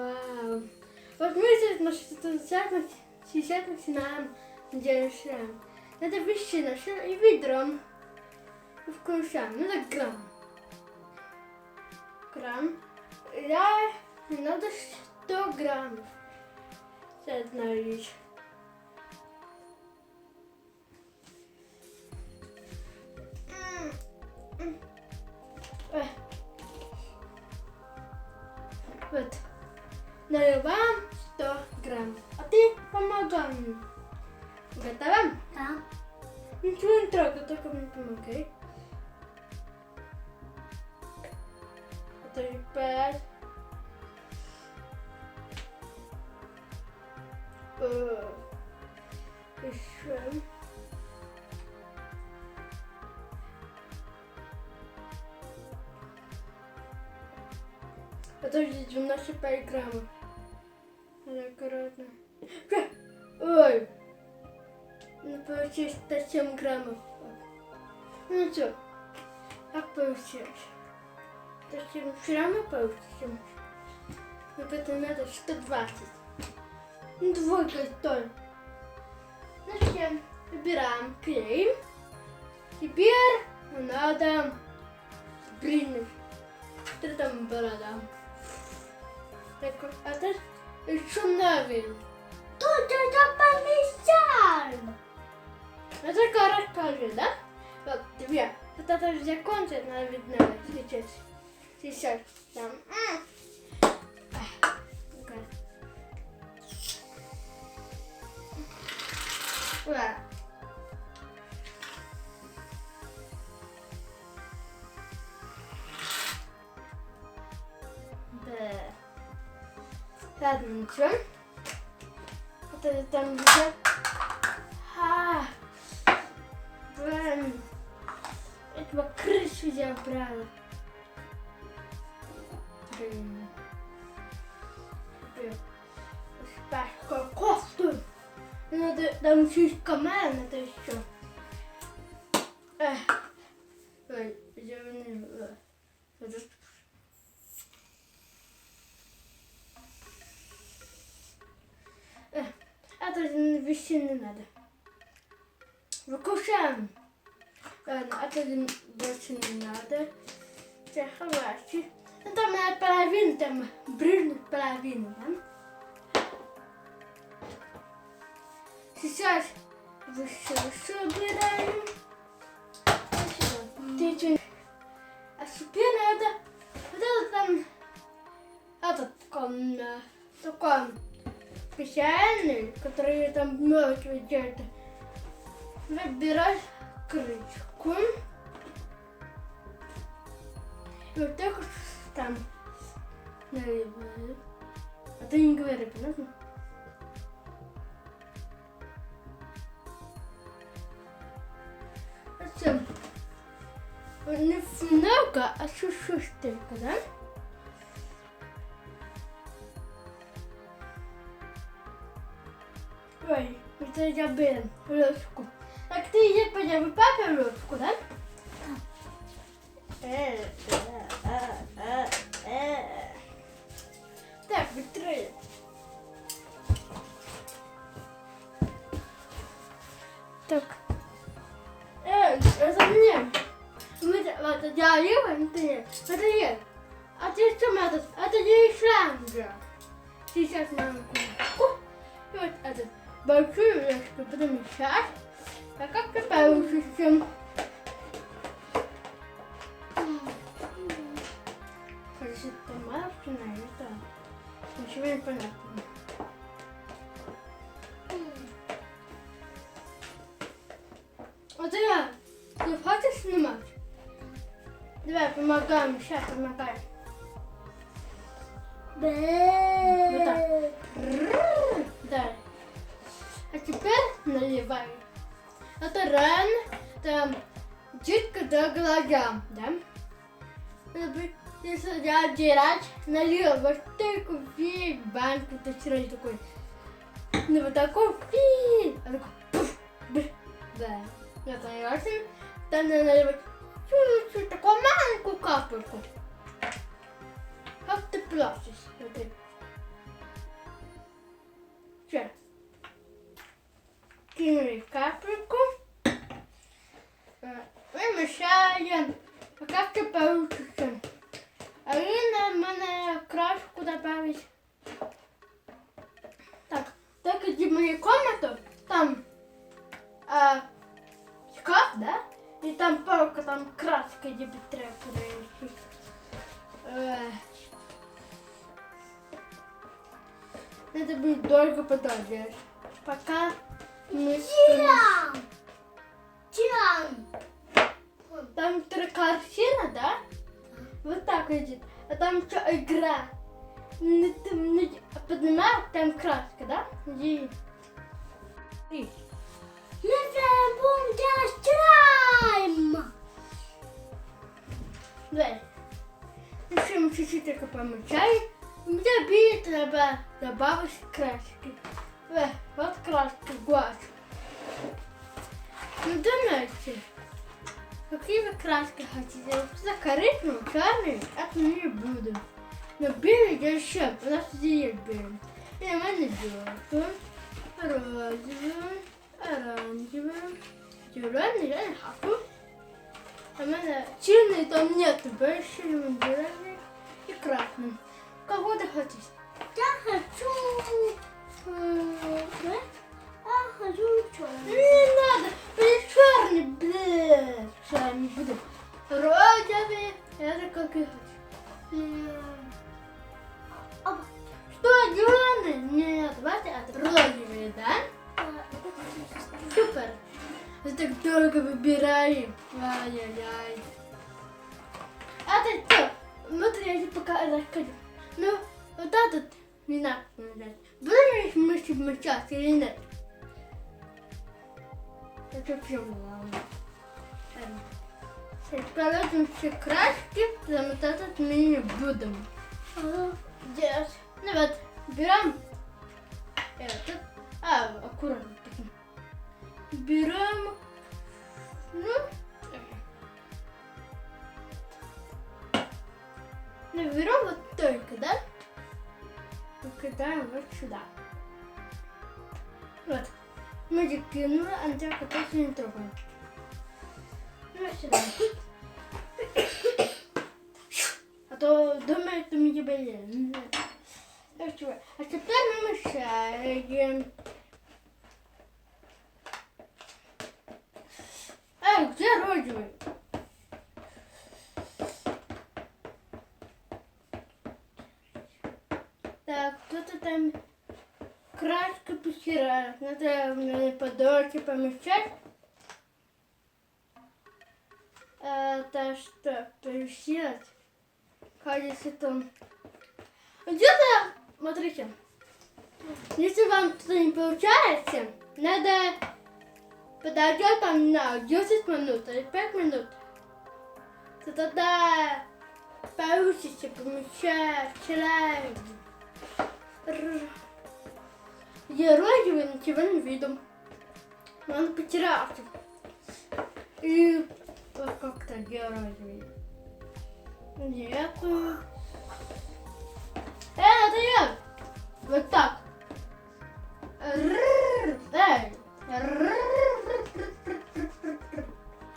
Вау. Вот мы здесь на 60 начинаем делать шлем. Надо вещи нашим и ведром. И включаем. Надо грамм. Грамм. Надо 100 граммов. Это одна вещь. Вот. Наливаем 100 грамм. А ты помогай мне. Готова? Да. Ничего не трогай, только мне помогай. Это 5. Еще. Подождите, у нас еще 5 граммов. Надо аккуратно. Ой! Ну, получилось 107 граммов. Ну что, как получилось? 107 все равно получилось. Но это надо 120. Ну, двойка стой. Зачем? Выбираем клей. Теперь надо блин. Что там борода? Так, а тут еще навель. Тут это помещаем. Это коротко, да? Вот, две. Вот это же закончить, надо видно сейчас. Сейчас. Там. Да. Ладно, ничего. Вот это там где? Блин. Этого крышу я брала. Блин. Спасибо, кофту. Надо, там чуть камера надо еще. Ой, я не... Это вещи не надо. Выкушаем. Ладно, это больше не надо. Все, хватит. Ну там на половину, там брызнуть половину, да? Сейчас еще убираем. Ты что? А теперь надо вот это там, такой специальный, который там мертвый где-то. Выбирать крышку. И вот так вот там наливаю. А ты не говори, понятно? Зачем? Не много, а чуть-чуть только, да? Ой, это я беру ложку. Так ты иди пойдем папе ложку, да? Так, быстрее. Так. Это мне. Вот, я ем, ты ешь. Это ешь. А ты что надо? Это не шланга. Сейчас нам кушку. И вот этот большую ложку будем мешать. А как ты получится? Кажется, томатная, это ничего не понятно. Вот я, ты хочешь снимать? Давай, помогаем, сейчас помогаем. Вот так. Да. А теперь наливаем. Это рано, там чутка до глаза, да? Если я отдирать, налил вот такую весь банку, то все такой. Ну вот такой, а такой, пуф, да. Это не очень. Там надо наливать чуть-чуть, такую маленькую капельку. Как ты плачешь? кинули капельку. Вимішаємо. Поки що получиться. Аліна в мене краску добавить. Так иди в мою комнату, там шкаф, да? И там полка, там краска, где бы треба принести. Надо будет долго подождать. Пока мы... Там картина, да? Вот так идет. А там еще игра. Поднимаю, там краска, да? И... Мы будем делать слайм. Да. Еще мы чуть-чуть только помучаем. У меня бит треба добавить краски. Вот краска, гуашь. Ну думайте, какие вы краски хотите? За коричневую, черную, это не буду. Но белый я еще, у нас здесь белый. И у меня белый, розовый, оранжевый, зеленый, я не хочу. А у меня черный там нет, больше зеленый и красный. Кого ты хотите? Я хочу... Я хочу черный. Не надо, мне черный, блядь. Что, не буду. Розовый, это как и хочу. Что, зеленый? Нет, давайте это розовый, да? Супер. Мы так долго выбираем. Ай-яй-яй. Это что? Смотри, я тебе пока расскажу. Ну, вот этот не надо нажать. Будем мы сейчас или нет? Это все главное. Положим все краски, потому что этот мы не будем. Здесь. Ну вот, берем этот. Аккуратно. Берем. Ну, берем вот только, да? Выкидаем вот сюда. Вот. Мы закинули, а тебя кататься не трогаем. Ну, сюда. А то думаю, что мы тебя не... А теперь мы мешаем. Где розовый? Так, кто-то там краска постирает. Надо мне подольше помещать. Это что, помещать? Кажется, там... Где-то, смотрите, если вам что-то не получается, надо подождать там на 10 минут или 5 минут. То тогда получится помещать слайм. Я розовый, ничего не видно. Он потерялся. И вот как-то я розовый. Дякую. Это я. Вот так. Эй.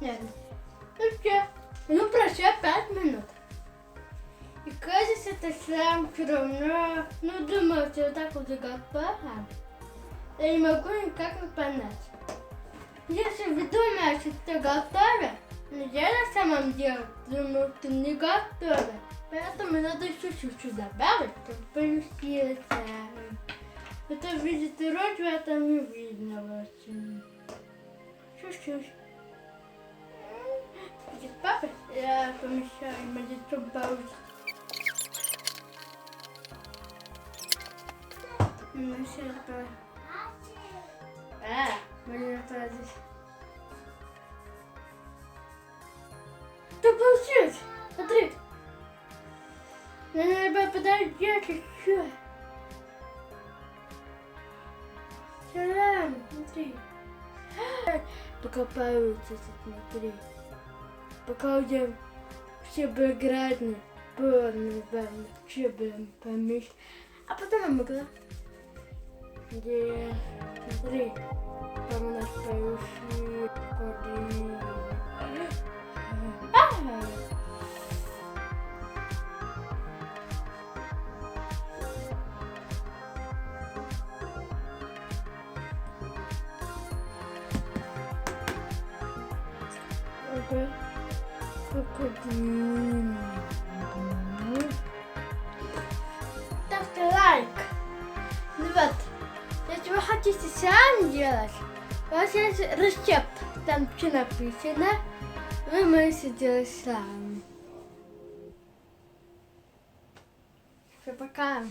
Нет. Ну, прошло 5 минут. И кажется, это слайм все равно... Ну, думаю, что вот так вот готово. Я не могу никак не понять. Если вы думаете, что готово, но я на самом деле думаю, что не готово. Поэтому надо еще чуть-чуть добавить, чтобы получился. Это видит розовый, а там не видно вообще. Чуть-чуть. Будет папа, я помещаю, может, чтобы получится. Ну, сейчас давай. Блин, это здесь. Что получилось? Смотри. Надо подождать еще. Салам, смотри. Пока получится, смотри. Пока уже все благородные, полные, все будем помещать. А потом я могла. где, смотри, там у нас поющие коды. Окей. Крокодил. Ставьте лайк. Ну вот, если вы хотите сам делать, у вас есть рецепт, там все написано, вы можете делать сами. Все, пока.